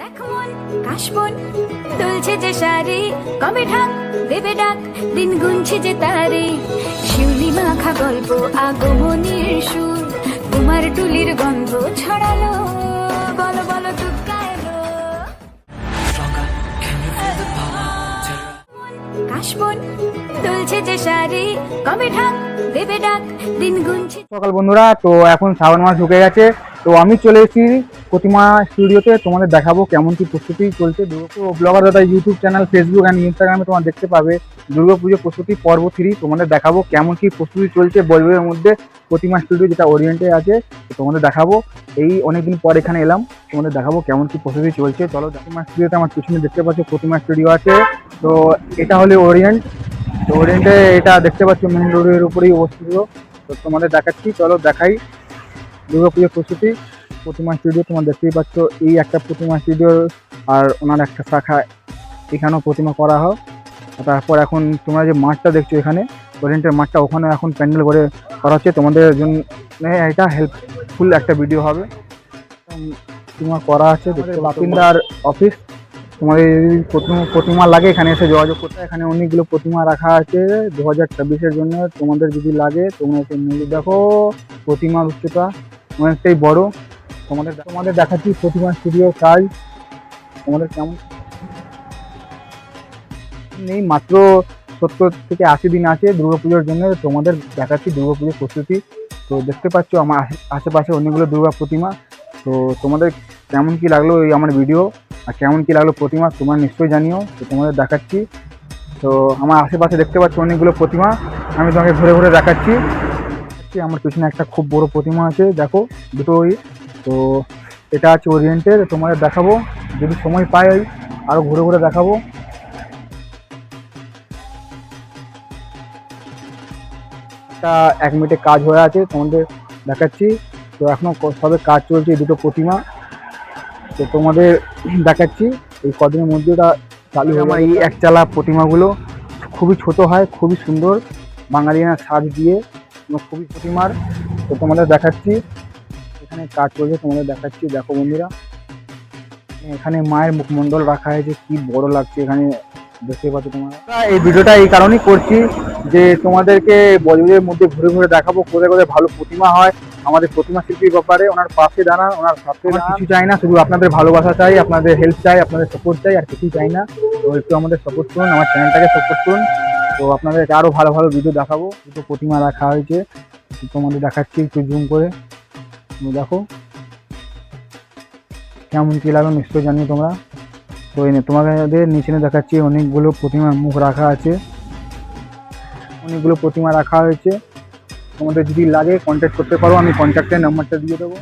দেখো মন কাশবন দুলছে যে শাড়ি, কবে ঢাক দেবে ডাক, দিন গুনছে যে তারে। শিউলি মাখা গল্প আগমনীর সুর, তোমার টুলির গন্ধ ছড়ালো, বলো বলো দুগ্গা এলো। কাশবন দুলছে যে শাড়ি, কবে ঢাক দেবে ডাক, দিন গুনছে। সকাল বন্ধুরা, তো এখন শ্রাবণ মাস ঢুকে গেছে, তো আমি চলে এসেছি প্রতিমা স্টুডিওতে। তোমাদের দেখাবো কেমন কি প্রস্তুতি চলছে। ব্লগার দাদা ইউটিউব চ্যানেল, ফেসবুক অ্যান্ড ইনস্টাগ্রামে তোমার দেখতে পাবে দুর্গাপুজো প্রস্তুতি পর্ব 3। তোমাদের দেখাবো কেমন কি প্রস্তুতি চলছে বলবের মধ্যে প্রতিমা স্টুডিও, যেটা ওরিয়েন্টে আছে। তো তোমাদের দেখাবো, এই অনেকদিন পর এখানে এলাম, তোমাদের দেখাবো কেমন কি প্রস্তুতি চলছে। চলো, প্রতিমা স্টুডিওতে আমার পিছনে দেখতে পাচ্ছ প্রতিমা স্টুডিও আছে। তো এটা হলো ওরিয়েন্ট, তো ওরিয়েন্টে এটা দেখতে পাচ্ছ মেন রোডের উপরেই অবস্থিত। তো তোমাদের দেখাচ্ছি, চলো দেখাই দুর্গাপুজোর প্রস্তুতি। প্রতিমা স্টুডিও তোমার দেখতেই পাচ্ছ, এই একটা প্রতিমা স্টুডিও, আর ওনার একটা শাখা এখানেও প্রতিমা করা হয়। তারপর এখন তোমরা যে মাঠটা দেখছো এখানে, ওরিয়েন্টের মাঠটা, ওখানে এখন প্যান্ডেল করে করা হচ্ছে। তোমাদের জন্য এটা হেল্পফুল একটা ভিডিও হবে। প্রতিমা করা আছে, দেখতে বাপিন্দার অফিস। তোমাদের প্রতিমা লাগে এখানে এসে যোগাযোগ করতে। এখানে অনেকগুলো প্রতিমা রাখা আছে 2026-এর জন্য। তোমাদের যদি লাগে তোমরা এসে নিয়ে দেখো। প্রতিমার উচ্চতা অনেকটাই বড়। তোমাদের দেখাচ্ছি প্রতিমা স্টুডিওর কাজ তোমাদের কেমন নেই। মাত্র 70 থেকে 80 দিন আছে দুর্গাপুজোর জন্য। তোমাদের দেখাচ্ছি দুর্গাপুজোর প্রস্তুতি। তো দেখতে পাচ্ছ আমার আশেপাশে অনেকগুলো দুর্গা প্রতিমা। তো তোমাদের কেমন কি লাগলো এই আমার ভিডিও, আর কেমন কি লাগলো প্রতিমা তোমরা নিশ্চয়ই জানিও। তো তোমাদের দেখাচ্ছি, তো আমার আশেপাশে দেখতে পাচ্ছ অনেকগুলো প্রতিমা, আমি তোমাকে ঘুরে ঘুরে দেখাচ্ছি। আমার পিছনে একটা খুব বড় প্রতিমা আছে, দেখো দুটোই। তো এটা আছে ওরিয়েন্টের, তোমাদের দেখাবো যদি সময় পাই আরও ঘুরে ঘুরে দেখাবো। একটা 1 মিনিটে কাজ হয়ে আছে, তোমাদের দেখাচ্ছি। তো এখনো সবে কাজ চলছে এই দুটো প্রতিমা। তো তোমাদের দেখাচ্ছি এই কদিনের মধ্যে ওটা চালু হয়ে। আমার এই একচালা প্রতিমাগুলো খুবই ছোট হয়, খুবই সুন্দর, বাঙালিয়ানা সাজ দিয়ে খুবই প্রতিমার। তো তোমাদের দেখাচ্ছি, এখানে কাজ চলছে, তোমাদের দেখাচ্ছি। দেখো বন্ধুরা, এখানে মায়ের মুখমণ্ডল রাখা হয়েছে, কি বড় লাগছে এখানে দেখতে পাচ্ছ তোমরা। এই ভিডিওটা এই কারণেই করছি যে তোমাদেরকে বলিউডের মধ্যে ঘুরে ঘুরে দেখাবো কোথায় কোথায় ভালো প্রতিমা হয়। আমাদের প্রতিমা শিল্পীর ব্যাপারে ওনার পাশে দাঁড়ান, ওনার সাথে কিছু চাই না, শুধু আপনাদের ভালোবাসা চাই, আপনাদের হেল্প চাই, আপনাদের সাপোর্ট চাই, আর কিছুই চাই না। তো একটু আমাদের সাপোর্ট করুন, আমার চ্যানেলটাকে সাপোর্ট করুন। তো আপনাদেরকে আরও ভালো ভালো ভিডিও দেখাবো। দুটো প্রতিমা রাখা হয়েছে, তোমাদের দেখাচ্ছি একটু জুম করে। দেখো কেমন কী লাগলো নিশ্চয়ই জানিও তোমরা। তো তোমাদের নিচে দেখাচ্ছি অনেকগুলো প্রতিমার মুখ রাখা আছে, অনেকগুলো প্রতিমা রাখা হয়েছে। তোমাদের যদি লাগে কন্ট্যাক্ট করতে পারো, আমি কন্ট্যাক্টের নাম্বারটা দিয়ে দেবো।